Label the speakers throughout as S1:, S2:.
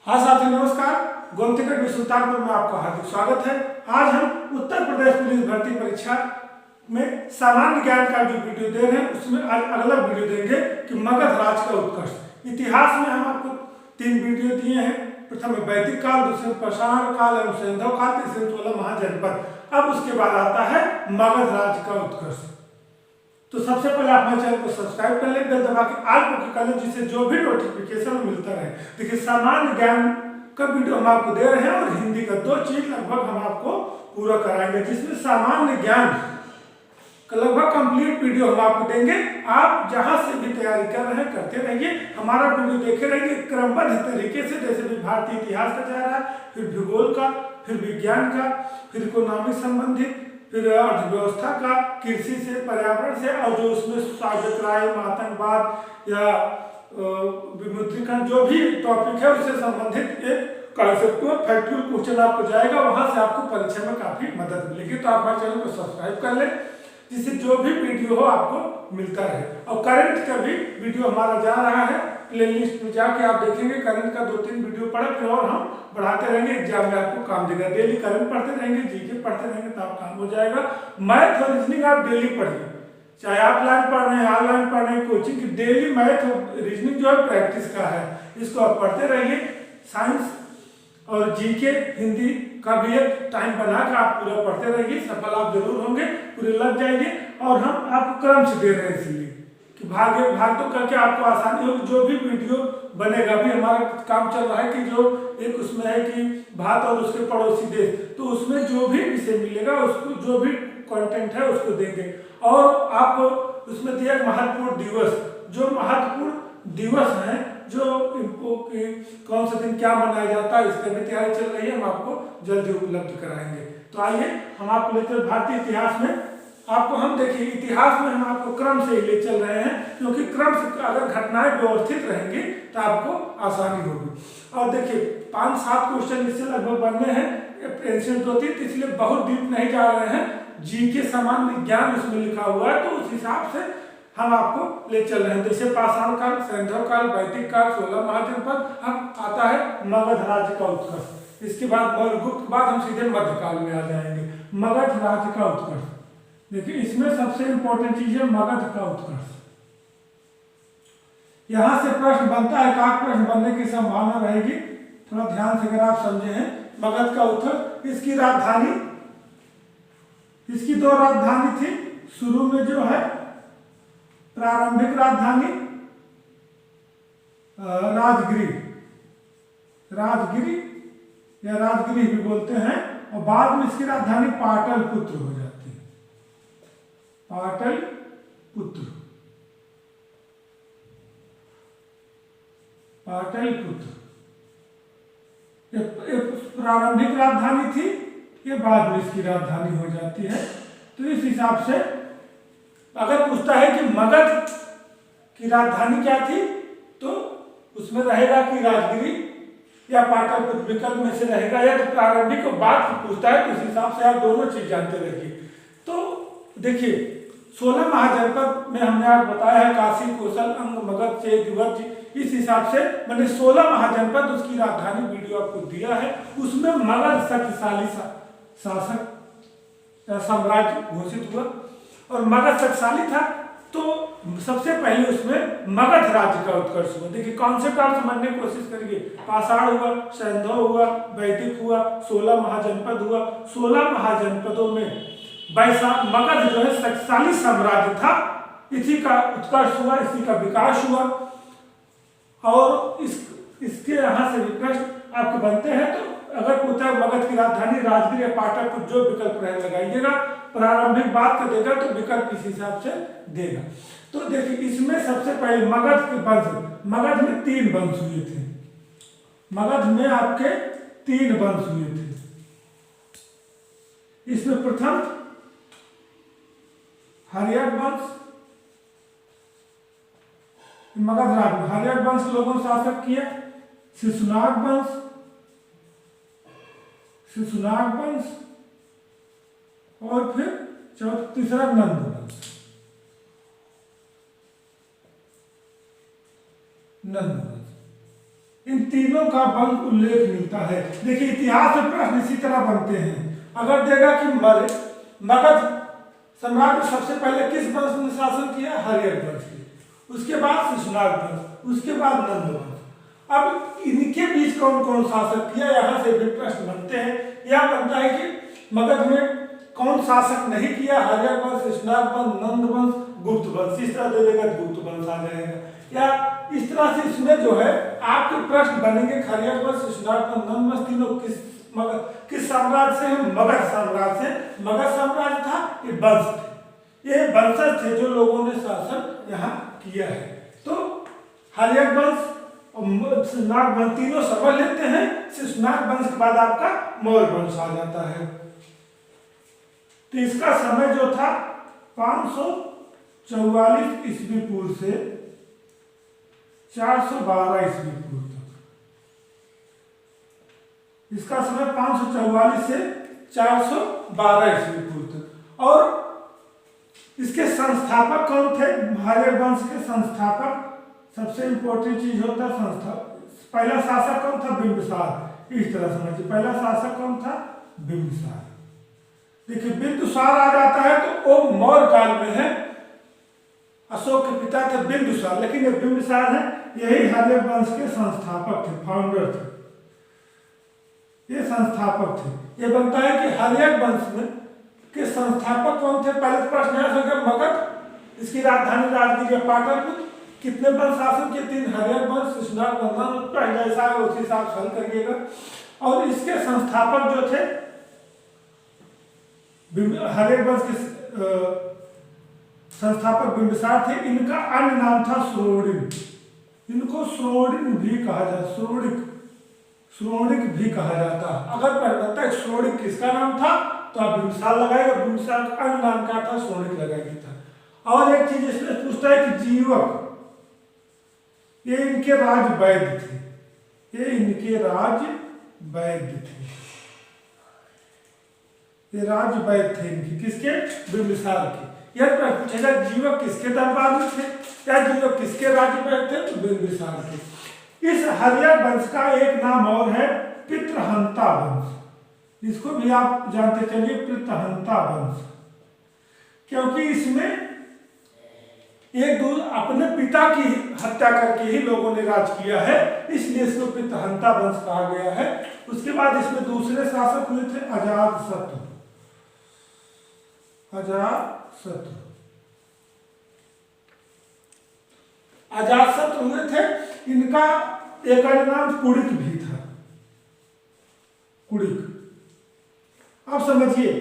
S1: हाँ साथियों नमस्कार। गोमतीगढ़ में सुल्तानपुर में आपका हार्दिक स्वागत है। आज हम उत्तर प्रदेश पुलिस भर्ती परीक्षा में सामान्य ज्ञान का जो वीडियो दे रहे हैं उसमें आज अगला वीडियो देंगे कि मगध राज का उत्कर्ष। इतिहास में हम आपको 3 वीडियो दिए हैं। प्रथम में वैदिक काल, दूसरे में पाषाण काल एवं सैंधव काल, तीसरे में 16 महाजनपद। अब उसके बाद आता है मगध राज का उत्कर्ष। तो सबसे पहले आप हमारे चैनल को सब्सक्राइब कर लें, बेल दबा के आल को कर लें, जिससे जो भी नोटिफिकेशन मिलता रहे। देखिए सामान्य ज्ञान का वीडियो हम आपको दे रहे हैं और हिंदी का 2 चीज लगभग हम आपको पूरा कराएंगे, जिसमें सामान्य ज्ञान का लगभग कंप्लीट वीडियो हम आपको देंगे। आप जहां से भी तैयारी कर रहे हैं करते रहिए, हमारा वीडियो देखे रहिए क्रमबद्ध तरीके से। जैसे भी भारतीय इतिहास का जा रहा है, फिर भूगोल का, फिर विज्ञान का, फिर इकोनॉमिक संबंधित, फिर अर्थव्यवस्था का, कृषि से, पर्यावरण से, और जो उसमें साइबर क्राइम, आतंकवाद या विमुद्रीकरण जो भी टॉपिक है उससे संबंधित एक कॉन्सेप्चुअल फैक्चुअल क्वेश्चन आपको जाएगा। वहां से आपको परीक्षा में काफी मदद मिलेगी। तो आप हमारे चैनल को सब्सक्राइब कर लें, जिससे जो भी वीडियो हो आपको मिलता रहे। और करंट का भी वीडियो हमारा जा रहा है, प्लेलिस्ट में जाके आप देखेंगे करंट का 2-3 वीडियो पढ़े, फिर और हम बढ़ाते रहेंगे। एग्जाम में आपको काम देगा। डेली करंट पढ़ते रहेंगे, जीके पढ़ते रहेंगे, तो आप काम हो जाएगा। मैथ और रीजनिंग आप डेली पढ़िए, चाहे ऑफलाइन पढ़ रहे हैं, ऑनलाइन पढ़ रहे हैं, कोचिंग की डेली मैथ और रीजनिंग जो है प्रैक्टिस का है, इसको आप पढ़ते रहिए। साइंस और जीके हिंदी का भी एक टाइम बनाकर आप पूरा पढ़ते रहिए, सफल आप जरूर होंगे, पूरे लग जाएंगे। और हम आपको क्रम से दे रहे हैं इसलिए कि भाग तो करके आपको आसानी होगी। जो भी वीडियो बनेगा, भी हमारा काम चल रहा है कि जो एक उसमें है कि भारत और उसके पड़ोसी देश, तो उसमें जो भी विषय मिलेगा उसको, जो भी कंटेंट है उसको देंगे। और आपको उसमें दिया महत्वपूर्ण दिवस, जो महत्वपूर्ण दिवस हैं, जो इनको कौन सा दिन क्या मनाया जाता है, इसकी भी तैयारी चल रही है, हम आपको जल्दी उपलब्ध कराएंगे। तो आइए हम आपको लेते हैं भारतीय इतिहास में। आपको हम देखिए इतिहास में हम आपको क्रम से ले चल रहे हैं, क्योंकि क्रम से अगर घटनाएं व्यवस्थित रहेंगी तो आपको आसानी होगी। और देखिए 5-7 क्वेश्चन इससे लगभग बनने हैं, एंशिएंट ज्योतिष, इसलिए बहुत डीप नहीं जा रहे हैं। जीके सामान्य ज्ञान उसमें लिखा हुआ है, तो उस हिसाब से हम आपको ले चल रहे हैं। जैसे पाषाण काल, सैंधव काल, वैदिक काल, 16 महाजनपद। अब आता है मगध राज्य का उत्कर्ष। इसके बाद मौर्यगुप्त के बाद हम सीधे मध्यकाल में आ जाएंगे। मगध राज्य का उत्कर्ष देखिए, इसमें सबसे इंपॉर्टेंट चीज है मगध का उत्कर्ष। यहां से प्रश्न बनता है, एक प्रश्न बनने की संभावना रहेगी, थोड़ा ध्यान से अगर आप समझे हैं। मगध का उत्कर्ष, इसकी राजधानी, इसकी 2 राजधानी थी शुरू में, जो है प्रारंभिक राजधानी राजगिरी या राजगिरी भी बोलते हैं, और बाद में इसकी राजधानी पाटलिपुत्र हो जाती है। पाटलिपुत्र प्रारंभिक राजधानी थी, ये बाद में इसकी राजधानी हो जाती है। तो इस हिसाब से अगर पूछता है कि मगध की राजधानी क्या थी, तो उसमें रहेगा कि राजगिरी या पाटलिपुत्र, विकल्प में से रहेगा, या तो प्रारंभिक और बाद पूछता है, तो इस हिसाब से आप दोनों चीज जानते रहिए। तो देखिए 16 महाजनपद में हमने आपको बताया है काशी, कौशल, अंग, मगध, चेद, दिवज। इस हिसाब से मैंने 16 महाजनपद उसकी राजधानी वीडियो आपको दिया है। उसमें मगध शक्तिशाली शासक साम्राज्य घोषित हुआ, और मगध शक्तिशाली था, तो सबसे पहले उसमें मगध राज्य का उत्कर्ष हुआ। देखिए कॉन्सेप्ट आप समझने की कोशिश करिए। पाषाण हुआ, सैंधव हुआ, वैदिक हुआ, 16 महाजनपद हुआ। 16 महाजनपदों में मगध जो है शक्तिशाली साम्राज्य था, इसी का उत्कर्ष हुआ, इसी का विकास हुआ। और इसके यहाँ से भी प्रश्न आपके बनते हैं। तो अगर पूछता है मगध की राजधानी राजगिरी या पाटलिपुत्र, जो विकल्प रहे लगाइएगा। प्रारंभिक बात कर देगा तो विकल्प इस हिसाब से देगा। तो देखिए इसमें सबसे पहले मगध के वंश, मगध में 3 वंश हुए थे। मगध में आपके 3 वंश हुए थे। इसमें प्रथम हर्यक वंश, मगध राज में हर्यक वंश लोगों ने शासक किया। शिशुनाग वंश, और फिर तीसरा नंद वंश। इन इन तीनों का वंश उल्लेख मिलता है। देखिए इतिहास में प्रश्न इसी तरह बनते हैं। अगर देगा कि मगध सम्राट ने सबसे पहले किस वंश ने शासन किया, हर्यक वंश की, उसके बाद शिशुनाग वंश, उसके बाद नंद वंश। अब इनके बीच कौन कौन शासक किया, यहाँ से भी प्रश्न बनते हैं। यह बनता है कि मगध में कौन शासक नहीं किया, हर्यक वंश, शिशुनाग वंश, नंद वंश, गुप्त वंश। इस तरह दे देगा गुप्त वंश आ जाएगा। या इस तरह से इसमें जो है आपके प्रश्न बनेंगे, हर्यक वंश, शिशुनाग वंश, नंद वंश तीनों किस साम्राज्य से हैं, मगध साम्राज्य से। मगध साम्राज्य था, ये वंश थे, ये वंशज थे जो लोगों ने शासन यहाँ किया है। तो हर्यक वंश और शिशुनाग वंश तीनों समझ लेते हैं। शिशुनाग वंश के बाद आपका मौर्य वंश आ जाता है। तो इसका समय जो था 544 ईस्वी पूर्व से 412 ईस्वी पूर्व तक। इसका समय 544 से 412 ईस्वी पूर्व तक। और इसके संस्थापक कौन थे, हर्यक वंश के संस्थापक? सबसे इंपॉर्टेंट चीज होता है संस्थापक। पहला शासक कौन था, बिंबिसार। इस तरह समझिए, पहला शासक कौन था, बिंबिसार। देखिए बिंदुसार आ जाता है तो वो मौर्य काल में है। अशोक के पिता थे बिंदुसार, लेकिन ये बिंबिसार है, यही हर्यक वंश के संस्थापक थे, फाउंडर थे, ये संस्थापक थे। ये बनता है कि हर्यक वंश में के संस्थापक कौन थे। पहले तो प्रश्न है मगध, इसकी राजधानी राजगीर पाटलिपुत्र, कितने वंश शासन किए, 3, हर्यक वंश, शिशुनाग वंश, जैसा है उसी हिसाब से हल करिएगा। और इसके संस्थापक जो थे हर्यक वंश के संस्थापक बिंबिसार थे। इनका अन्य नाम था श्रोणिक। इनको श्रोणिक भी कहा जाता, श्रोणिक भी कहा जाता। अगर बनता है श्रोणिक किसका नाम था तो आप बिंबिसार लगाएगा, बिंबिसार का अन्य नाम क्या था, श्रोणिक लगाएगा था। और एक चीज इसमें पूछता है कि जीवक, ये इनके राज वैद्य थे, ये इनके राज वैद्य थे, ये राज वैद्य थे इनकी, किसके, बिंबिसार के। यह पूछेगा जीवक किसके दरबार में थे या जीवक किसके राज्य में थे, तो बिंबिसार के। इस हर्यक वंश का एक नाम और है पितृहंता वंश। इसको भी आप जानते चलिए, पितृहंता वंश, क्योंकि इसमें एक अपने पिता की हत्या करके ही लोगों ने राज किया है, इसलिए इसको पितृहंता वंश कहा गया है। उसके बाद इसमें दूसरे शासक हुए थे अजातशत्रु। अजातशत्रु हुए थे। इनका एक अन्य नाम कुड़िक भी था, कुड़िक। अब समझिए,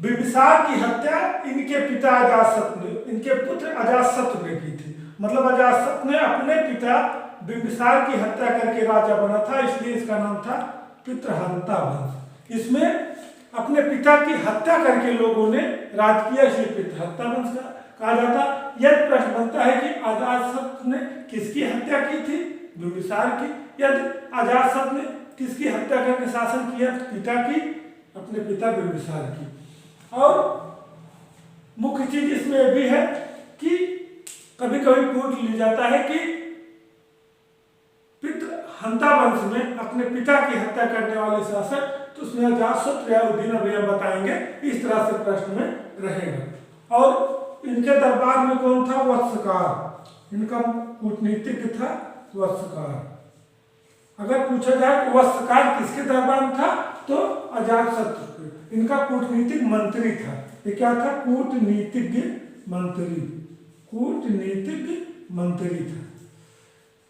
S1: बिंबिसार की हत्या इनके पिता अजातशत्रु ने, इनके पुत्र अजातशत्रु ने की थी। मतलब अजातशत्रु ने अपने पिता बिंबिसार की हत्या करके राजा बना था, इसलिए इसका नाम था पितृहंता वंश। इसमें अपने पिता की हत्या करके लोगों ने राज किया, इसलिए पितृहंता वंश कहा जाता। यदि प्रश्न बनता है कि अजातशत्रु ने किसकी हत्या की थी, बिंबिसार की। यदि अजातशत्रु ने किसकी हत्या करके शासन किया, पिता की, अपने पिता बिंबिसार की। और मुख्य चीज इसमें भी है कि कभी कभी पूछ लिया जाता है कि पितृहंता वंश में अपने पिता की हत्या करने वाले शासक, तो उसमें अजातशत्रु या उदयन, अभी हम बताएंगे। इस तरह से प्रश्न में रहेगा। और इनके दरबार में कौन था, वत्सकार। इनका कूटनीतिज्ञ था वत्सकार। अगर पूछा जाए कि वत्सकार किसके दरबार में था, तो अजातशत्रु। इनका कूटनीतिक मंत्री था। ये क्या था, कूटनीतिज्ञ मंत्री, कूटनीतिज्ञ मंत्री था।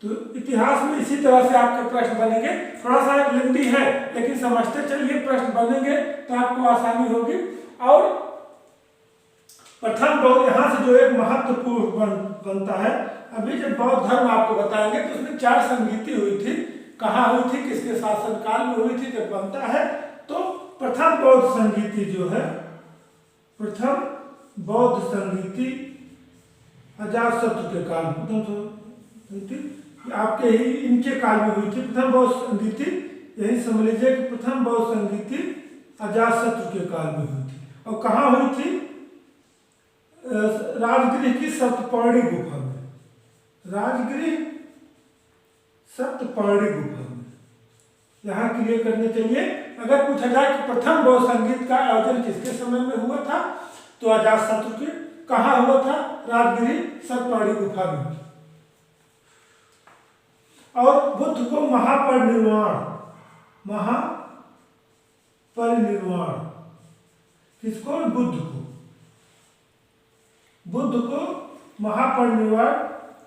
S1: तो इतिहास में इसी तरह से आपके प्रश्न बनेंगे। थोड़ा सा लेंदी है, लेकिन समझते चलिए, प्रश्न बनेंगे तो आपको आसानी होगी। और प्रथम बौद्ध, यहाँ से जो एक महत्वपूर्ण बनता है, अभी जब बौद्ध धर्म आपको बताएंगे तो उसमें 4 संगीति हुई थी। कहाँ हुई थी, किसके शासनकाल में हुई थी, जब बनता है तो प्रथम बौद्ध संगीति जो है, प्रथम बौद्ध संगीति अजातशत्रु के काल में, प्रथम थी आपके ही इनके काल में हुई थी। प्रथम बौद्ध संगीति, यही समझ लीजिए कि प्रथम बौद्ध संगीति अजातशत्रु के काल में हुई थी। और कहाँ हुई थी, राजगृह की सप्तपर्णी गुफा में, राजगृह सप्तपर्णी गुफा में। यहाँ क्लियर करने चाहिए। अगर पूछा जाए कि प्रथम बौद्ध संगीत का आयोजन किसके समय में हुआ था, तो अजातशत्रु के कहाँ हुआ था, राजगिरी सतपहाड़ी गुफा में। और बुद्ध को महापरिनिर्वाण किसको, बुद्ध को महापरिनिर्वाण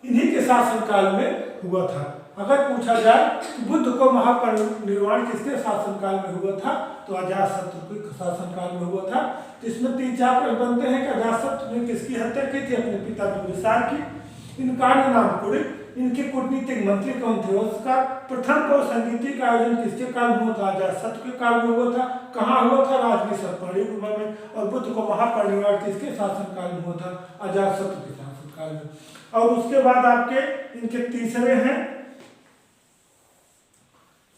S1: इन्हीं के शासनकाल में हुआ था। अगर पूछा जाए कि बुद्ध को महापरिनिर्वाण किसके शासनकाल में हुआ था, तो अजातशत्रु के शासनकाल में हुआ था। तो इसमें 3-4 प्रश्न बनते हैं कि अजातशत्रु ने किसकी हत्या की थी, अपने पिता बिंबिसार की। इनका नाम कुड़ित, इनके कूटनीतिक मंत्री कौन थे, उसका प्रथम बौद्ध संगीत का आयोजन किसके काल में हुआ था, अजातशत्रु के काल में हुआ था। कहाँ हुआ था, राजगिरी सतपहाड़ी गुफा में। और बुद्ध को महापरिनिर्वाण किसके शासनकाल में हुआ था, अजातशत्रु के शासनकाल में। और उसके बाद आपके इनके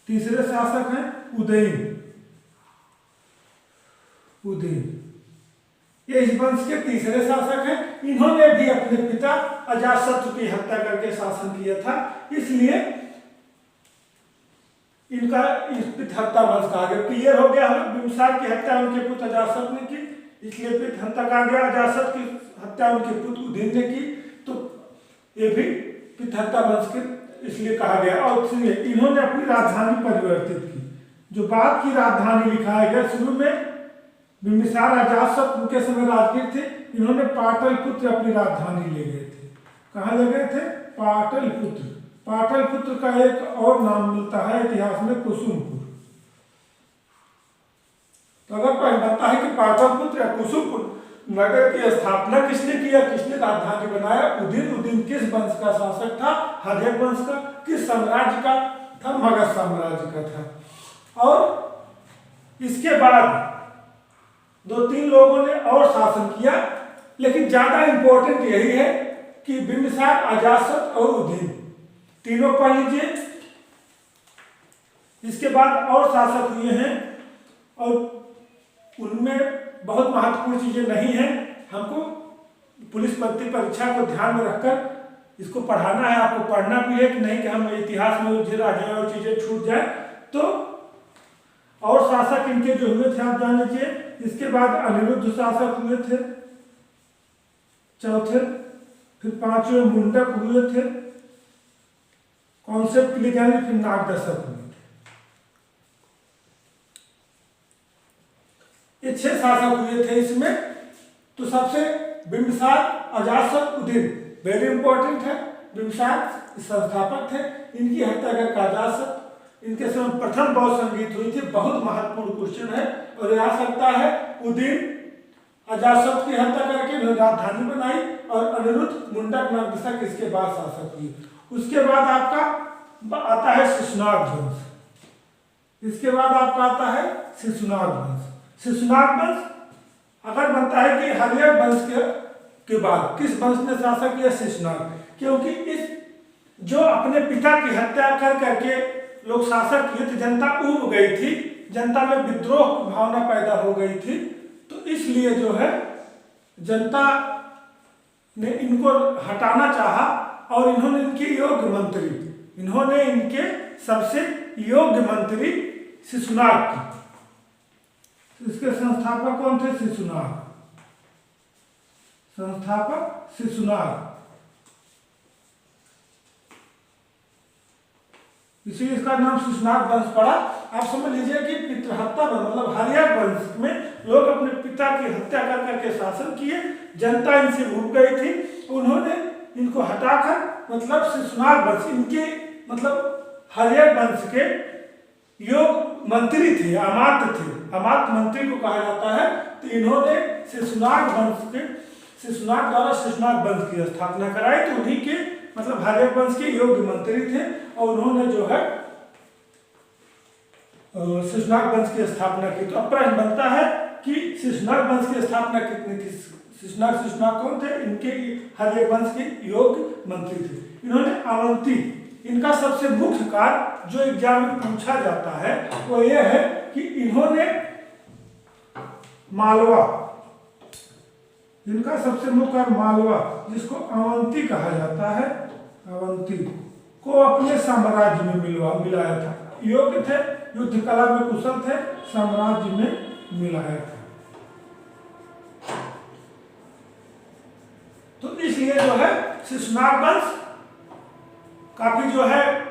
S1: तीसरे शासक हैं उदयन। ये इस वंश के तीसरे शासक हैं। इन्होंने भी अपने पिता अजातशत्रु की हत्या करके शासन किया था, इसलिए इनका पितहत्ता वंश कहा गया। क्लियर हो गया, बिंबिसार की हत्या उनके पुत्र अजातशत्रु ने की, इसलिए पितहत्ता कहा गया। अजातशत्रु की हत्या उनके पुत्र उदयन ने की, तो ये भी पितहत्ता वंश के इसलिए कहा गया। और इन्होंने अपनी राजधानी परिवर्तित की। जो बाद की राजधानी लिखा गया, शुरू में बिंबिसार अजातशत्रु के समय राजगीर थे, इन्होंने पाटलिपुत्र अपनी राजधानी ले गए थे। कहाँ ले गए थे, पाटलिपुत्र। पाटलिपुत्र का एक और नाम मिलता है इतिहास में, कुसुमपुर। तो अगर बनता है कि पाटलिपुत्र या कुसुमपुर नगर की स्थापना किसने किया, किसने राजधानी बनाया, उदयन किस वंश का शासक था, हर्यक वंश का। किस साम्राज्य का था, मगध साम्राज्य का था। और इसके बाद 2-3 लोगों ने और शासन किया, लेकिन ज्यादा इंपॉर्टेंट यही है कि बिंबिसार, अजातशत्रु और उदयन तीनों पढ़ लीजिए। इसके बाद और शासक हुए हैं, और उनमें बहुत महत्वपूर्ण चीजें नहीं है। हमको पुलिस भर्ती परीक्षा को ध्यान में रखकर इसको पढ़ाना है, आपको पढ़ना भी है कि नहीं कि हम इतिहास में उलझे रह जाए और चीजें छूट जाए। तो और शासक इनके जो हुए थे आप जान लीजिए। इसके बाद अनिरुद्ध शासक हुए थे चौथे, फिर 5वें मुंडक हुए थे, कॉन्सेप्ट के लिए जाने, फिर नागदशक हुए थे। ये 6 शासक हुए थे इसमें। तो सबसे बिंबिसार, अजातशत्रु, उदयन वेरी इंपॉर्टेंट है। बिंबिसार संस्थापक थे, इनकी हत्या करके अजातशत्रु। इनके समय प्रथम बौद्ध संगीत हुई थी, बहुत महत्वपूर्ण क्वेश्चन है और आ सकता है। उदयन अजातशत्रु की हत्या करके राजधानी बनाई, और अनिरुद्ध, मुंडक, नागदशक इसके बाद शासक हुए। उसके बाद आपका आता है शिशुनाग वंश। इसके बाद आपका आता है शिशुनाग वंश। शिशुनाग वंश अगर बनता है कि हर्यक वंश के बाद किस वंश ने शासन किया, शिशुनाग। क्योंकि इस जो अपने पिता की हत्या कर करके लोग शासक किए थे, जनता ऊब गई थी, जनता में विद्रोह की भावना पैदा हो गई थी। तो इसलिए जो है जनता ने इनको हटाना चाहा, और इन्होंने इनके सबसे योग्य मंत्री शिशुनाग की। इसके संस्थापक कौन थे, शिशुनाग। इसीलिए इसका नाम शिशुनाग वंश पड़ा। आप समझ लीजिए कि पितृहत्ता मतलब हर्यक वंश में लोग अपने पिता की हत्या कर करके शासन किए, जनता इनसे उब गई थी, उन्होंने इनको हटाकर मतलब शिशुनाग वंश, इनके मतलब हर्यक वंश के योग मंत्री थे, अमात्य थे, अमात्य मंत्री को कहा जाता है। तो इन्होंने शिशुनाग द्वारा शिशुनाग वंश की स्थापना कराई। तो उन्हीं के मतलब हर्यक वंश के योग्य मंत्री थे, और उन्होंने जो है शिशुनाग वंश की स्थापना की। तो अब प्रश्न बनता है कि शिशुनाग वंश की स्थापना कितनी थी, शिशुनाग कौन थे, इनके हर्यक वंश के योग्य मंत्री थे। इन्होंने अवंती, इनका सबसे मुख्य कार्य जो एग्जाम में पूछा जाता है वो ये है कि इन्होंने मालवा, इनका सबसे मुख्य कार्य मालवा, जिसको अवंती कहा जाता है, अवंती को अपने साम्राज्य में मिलाया था। योग्य थे, युद्ध कला में कुशल थे, साम्राज्य में मिलाया था। तो इसलिए जो है शिशुनाग वंश काफी जो है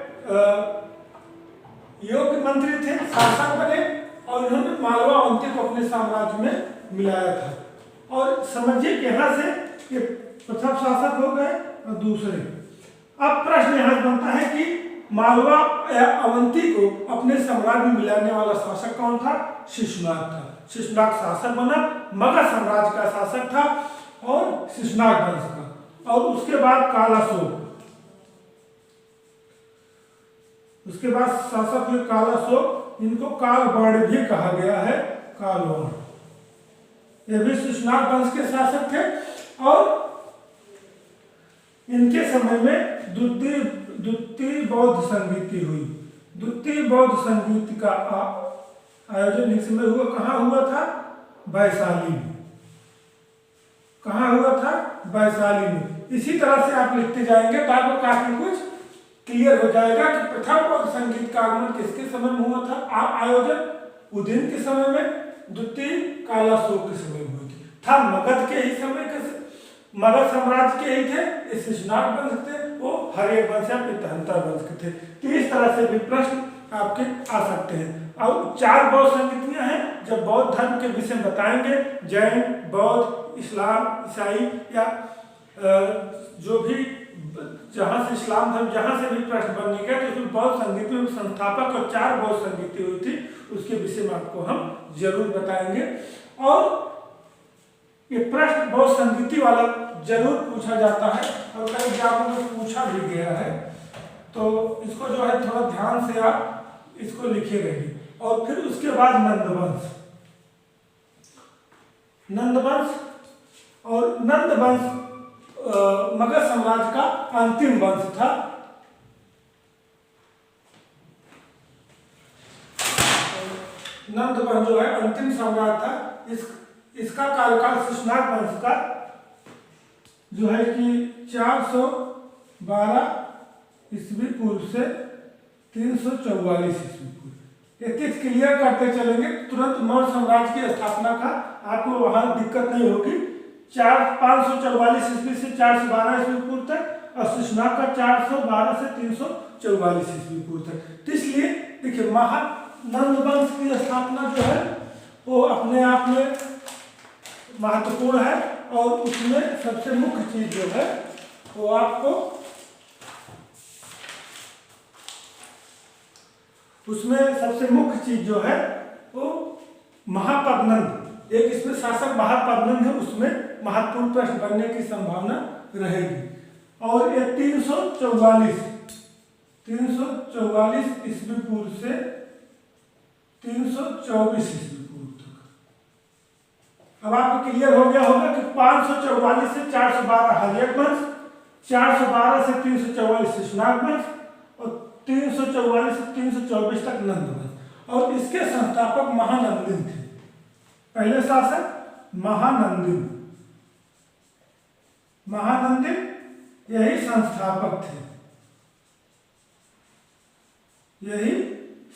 S1: योग्य मंत्री थे, शासक बने और इन्होंने मालवा अवंती को अपने साम्राज्य में मिलाया था। और समझिए कि यहाँ से ये प्रथम शासक हो गए और दूसरे। अब प्रश्न यहाँ बनता है कि मालवा या अवंती को अपने साम्राज्य में मिलाने वाला शासक कौन था? शिशुनाग था। शिशुनाग शासक बना, मगध साम्राज्य का शासक था और शिशुनाग वंश का। और उसके बाद कालाशोक, उसके बाद शासक हुए कालाशोक, इनको कालवर्ण भी कहा गया है, कालवर्ण। ये भी शिशुनाग वंश के शासक थे और इनके समय में द्वितीय बौद्ध संगीति हुई। द्वितीय बौद्ध संगीति का आयोजन इस समय हुआ, कहाँ हुआ था? वैशाली में। कहाँ हुआ था? वैशाली में। इसी तरह से आप लिखते जाएंगे तो आपको काफी कुछ क्लियर हो जाएगा कि प्रथम बौद्ध संगीत का आगमन किसके समय में हुआ था। आयोजन उदयन के समय में, द्वितीय कालाशोक के समय में हुई थी। था मगध के ही समय के, मगध साम्राज्य के ही थे, शिशुनाग वंश थे, वो हर्यक वंश या पितहंतर वंश के थे। तो इस तरह से भी प्रश्न आपके आ सकते हैं। और 4 बौद्ध संगीतियां हैं। जब बौद्ध धर्म के विषय बताएंगे, जैन, बौद्ध, इस्लाम, ईसाई या जो भी जहां से इस्लाम धर्म जहां से भी प्रश्न बनेंगे तो उसमें बौद्ध संगीतियों के संस्थापक और 4 बौद्ध संगीति हुई थी, उसके विषय में आपको हम जरूर बताएंगे। और ये प्रश्न बौद्ध संगीति वाला जरूर पूछा जाता है और कई एग्जामों में पूछा भी गया है। तो इसको जो है थोड़ा ध्यान से आप इसको लिखे रहिए। और फिर उसके बाद नंदवंश। नंदवंश और नंदवंश मगध साम्राज्य का अंतिम वंश था। नंदवंश जो है अंतिम साम्राज्य था। इसका कार्यकाल शिशुनाग वंश का जो है कि 412 ईस्वी पूर्व से 344 ईस्वी पूर्व। ये क्लियर करते चलेंगे, तुरंत मौर्य साम्राज्य की स्थापना का आपको वहां दिक्कत नहीं होगी। 544 ईस्वी से 412 ईस्वी पूर्व तक और शिशुनाग का 412 से 344 ईस्वी पूर्व तक। तो इसलिए देखिए नंद वंश की स्थापना जो है वो अपने आप में महत्वपूर्ण है और उसमें सबसे मुख्य चीज जो है वो आपको उसमें सबसे मुख्य चीज जो है वो महापद्नंद, एक इसमें शासक महापद्नंद है, उसमें महत्वपूर्ण प्रश्न बनने की संभावना रहेगी। और ये 344 ईस्वी पूर्व से 324 ईस्वी पूर्व तक। अब आपको क्लियर हो गया होगा कि 544 से 412 हर्यक वंश, 412 से 344 शिशुनाग वंश और 344 से 324 तक नंद वंश। और इसके संस्थापक महानंदिन थे। पहले शासक महानंदिन यही संस्थापक थे। यही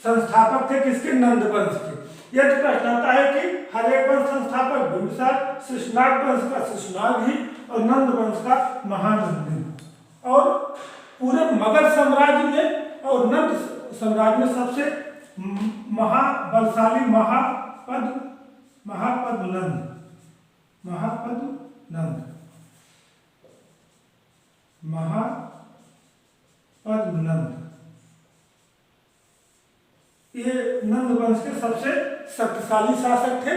S1: संस्थापक थे किसके? नंद वंश के। यदि प्रश्न आता है कि हर्यक वंश संस्थापक बिंबिसार, शिशुनाग वंश का शिशुनाग ही और नंद वंश का महानंदिन। और पूरे मगध साम्राज्य में और नंद साम्राज्य में सबसे महाबलशाली महापद्नंद ये नंद वंश के सबसे शक्तिशाली शासक थे।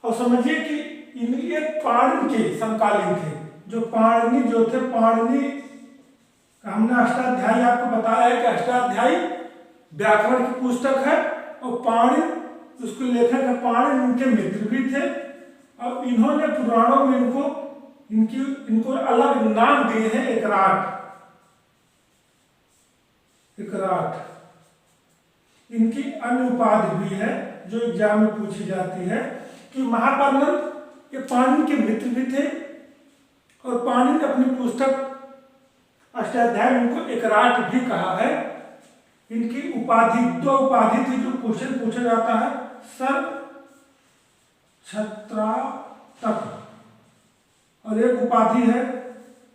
S1: और समझिए कि इनके पाणिनि के समकालीन थे। जो पाणिनि जो थे, पाणिनि हमने अष्टाध्यायी आपको बताया है कि अष्टाध्यायी व्याकरण की पुस्तक है और पाणिनि उसके लेखक है। पाणिनि उनके मित्र भी थे और इन्होंने पुराणों में इनको अलग नाम दिए हैं। एकराट इनकी अन्य उपाधि भी है जो एग्जाम में पूछी जाती है कि महापद्नंद ये पाणिनि के मित्र भी थे और पाणिनि ने अपनी पुस्तक अष्टाध्यायी उनको एकराट भी कहा है। इनकी उपाधि, दो उपाधि थी जो क्वेश्चन पूछा जाता है, सर्व छत्रातक, और एक उपाधि है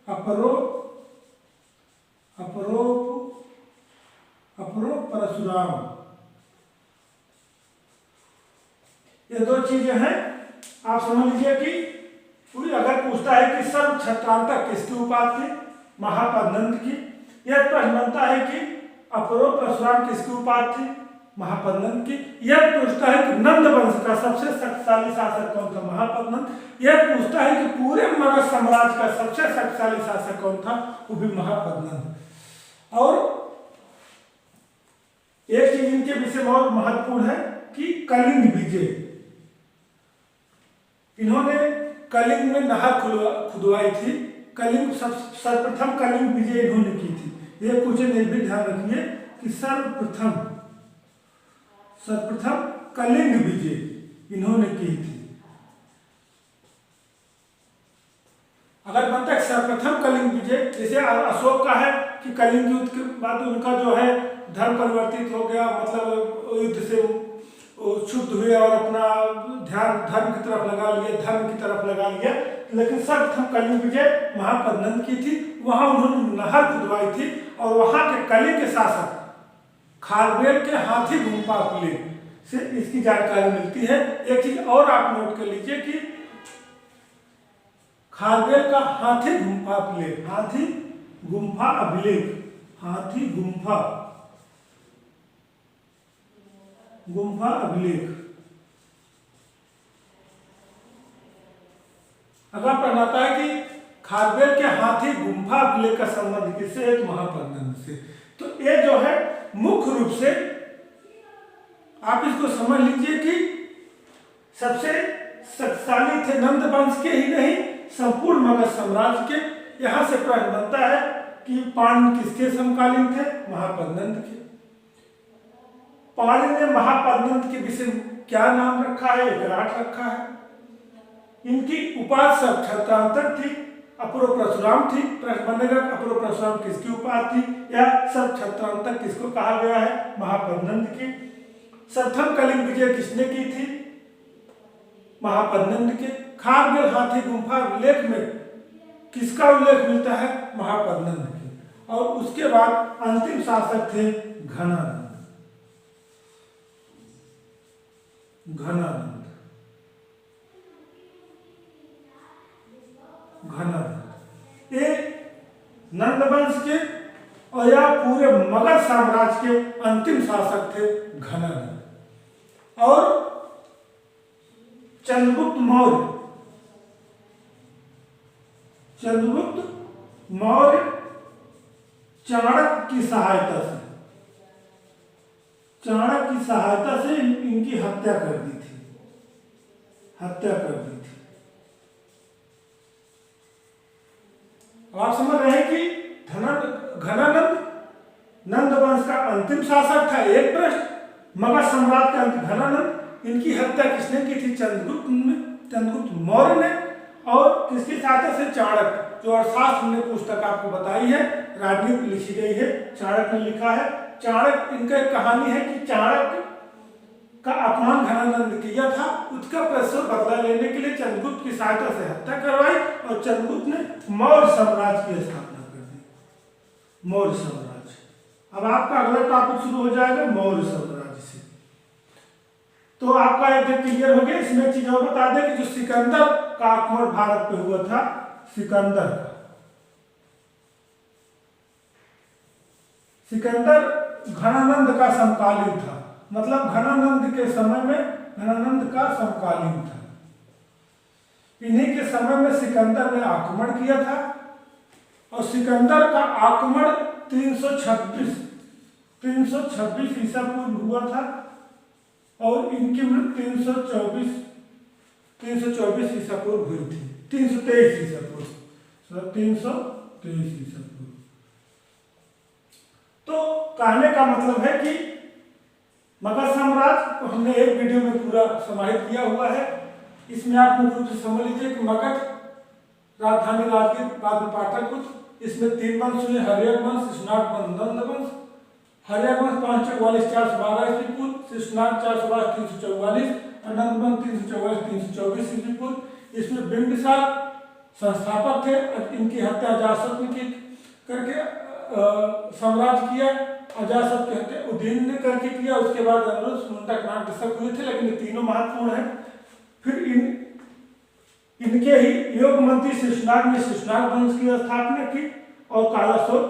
S1: अपरो परशुराम। ये दो चीजें हैं। आप समझ लीजिए कि पूरी अगर पूछता है कि सर्व छत्रांतक किसकी उपाधि थी, महापद्नंद की। यह प्रश्न बनता है कि अपरो परशुराम किसकी उपाधि थी, महापद्नंद की। यह पूछता है कि नंद वंश का सबसे शक्तिशाली शासक कौन था, महापद्नंद। यह पूछता है कि पूरे मगध साम्राज्य का सबसे शक्तिशाली शासक कौन था, वो भी महापद्नंद। और एक चीज इनके विषय बहुत महत्वपूर्ण है कि कलिंग विजय, इन्होंने कलिंग में नहर खुदवाई थी। कलिंग सर्वप्रथम कलिंग विजय इन्होंने की थी। ये क्वेश्चन एक भी ध्यान रखिए कि सर्वप्रथम कलिंग विजय इन्होंने की थी। अगर बनता है सर्वप्रथम कलिंग विजय, जैसे अशोक का है कि कलिंग युद्ध के बाद उनका जो है धर्म परिवर्तित हो गया, मतलब युद्ध से शुद्ध हुए और अपना ध्यान धर्म की तरफ लगा लिया। लेकिन सर्वप्रथम कलिंग विजय महापद्नंद की थी। वहां उन्होंने नहर खुदवाई थी और वहां के कलिंग के शासक खारवेल के हाथी गुम्फा प्लेग से इसकी जानकारी मिलती है। एक चीज और आप नोट कर लीजिए कि खारवेल का हाथी गुम्फा अभिलेख अगर प्रश्न है कि खारवेल के हाथी गुम्फा अभिलेख का संबंध किससे है, तो महापद्नंद से। तो ये जो है मुख्य रूप से आप इसको समझ लीजिए कि सबसे शक्तिशाली थे नंद वंश के ही नहीं, संपूर्ण मगध साम्राज्य के। यहां से प्रश्न बनता है कि पांड्य किसके समकालीन थे, महापद्नंद के। पांड्य ने महापद्नंद के विषय क्या नाम रखा है, विराट रखा है। इनकी उपाधि सर्व छत्रांतक थी, अपरो परशुराम थी। प्रश्न बनेगा अपरो परशुराम किसकी उपाधि थी या सर्व छत्रांतक किसको कहा गया है, महापद्नंद की। प्रथम कलिंग विजय किसने की थी, महापद्नंद के। खारवेल हाथी गुम्फा उल्लेख में किसका उल्लेख मिलता है, महापद्नंद के। और उसके बाद अंतिम शासक थे घनानंद। ये नंद वंश के और या पूरे मगध साम्राज्य के अंतिम शासक थे घनानंद। और चंद्रगुप्त मौर्य चाणक्य की सहायता से इनकी हत्या कर दी थी। आप समझ रहे हैं कि घनानंद नंद वंश का अंतिम शासक था, एक प्रश्न। मगध सम्राट का घनानंद, इनकी हत्या किसने की थी, चंद्रगुप्त मौर्य ने। और किसकी सहायता से, चाणक्य, जो अर्थशास्त्र ने पुस्तक आपको बताई है, राजनीति लिखी गई है, चाणक्य ने लिखा है। चाणक्य, इनका एक कहानी है कि चाणक्य का अपमान घनानंद ने किया था, उसका प्रतिशोध बदला लेने के लिए चंद्रगुप्त की सहायता से हत्या करवाई और चंद्रगुप्त ने मौर्य साम्राज्य की स्थापना कर दी, मौर्य साम्राज्य। अब आपका अगला टॉपिक शुरू हो जाएगा मौर्य साम्राज्य से। तो आपका एक क्लियर हो गया। इसमें चीज और बता दें कि जो सिकंदर का आक्रमण भारत पे हुआ था, सिकंदर घनानंद का समकालीन था, मतलब घनानंद के समय में घनानंद का समकालीन था। इन्हीं के समय में सिकंदर ने आक्रमण किया था और सिकंदर का आक्रमण 326 ईसा पूर्व हुआ था और इनकी मृत्यु 324 ईसा पूर्व हुई थी, 323 ईसा पूर्व। तो कहने का मतलब है कि मगध साम्राज्य को हमने एक वीडियो में पूरा समाहित किया हुआ है। इसमें आप मुख्य रूप से समझ लीजिए कि मगध, राजधानी राजगीर, बाद में पाटलिपुत्र, इसमें 3 वंश हुए, हर्यक वंश, स्नाट वंश, नंद वंश। हरियावंश 544 412 ईस्वी पूर्व, शिशुनाग 422 344 और नंदवंश 344 324 ईस्वी पूर्व। इसमें बिंबिसार संस्थापक थे। इनकी हत्या अजातशत्रु ने की करके साम्राज्य किया। अजातशत्रु की हत्या उदयन ने करके किया। उसके बाद अमरुद, मुंडक, नाग हुए थे, लेकिन ये तीनों महत्वपूर्ण हैं। फिर इनके ही योग मंत्री शिशुनाग ने शिशुनाग वंश की स्थापना की और कालासोर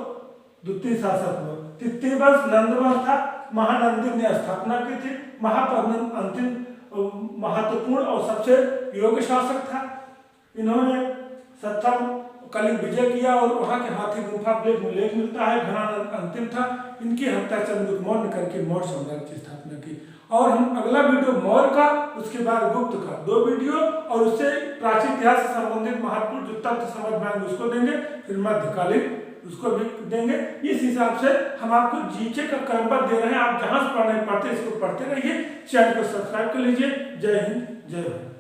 S1: द्वितीय शासक हुआ। तृतीय वंश नंदवंश था, महानंदी ने स्थापना की थी। महापद्मन अंतिम महत्वपूर्ण और सबसे योग्य शासक था। इन्होंने सत्तम कलिंग विजय किया और वहां के हाथी गुफा प्लेट में उल्लेख मिलता है। घनानंद अंतिम था। इनकी हत्या चंद्रगुप्त मौर्य करके मौर्य साम्राज्य की स्थापना की। और हम अगला वीडियो मौर्य का, उसके बाद गुप्त का, 2 वीडियो और उससे प्राचीन इतिहास से संबंधित महत्वपूर्ण जो तथ्य समझ में आएंगे उसको देंगे। फिर मध्यकालीन उसको भी देंगे। इस हिसाब से हम आपको जीके का क्रमबद्ध दे रहे हैं। आप जहां से पढ़ते इसको पढ़ते रहिए। चैनल को सब्सक्राइब कर लीजिए। जय हिंद, जय भारत।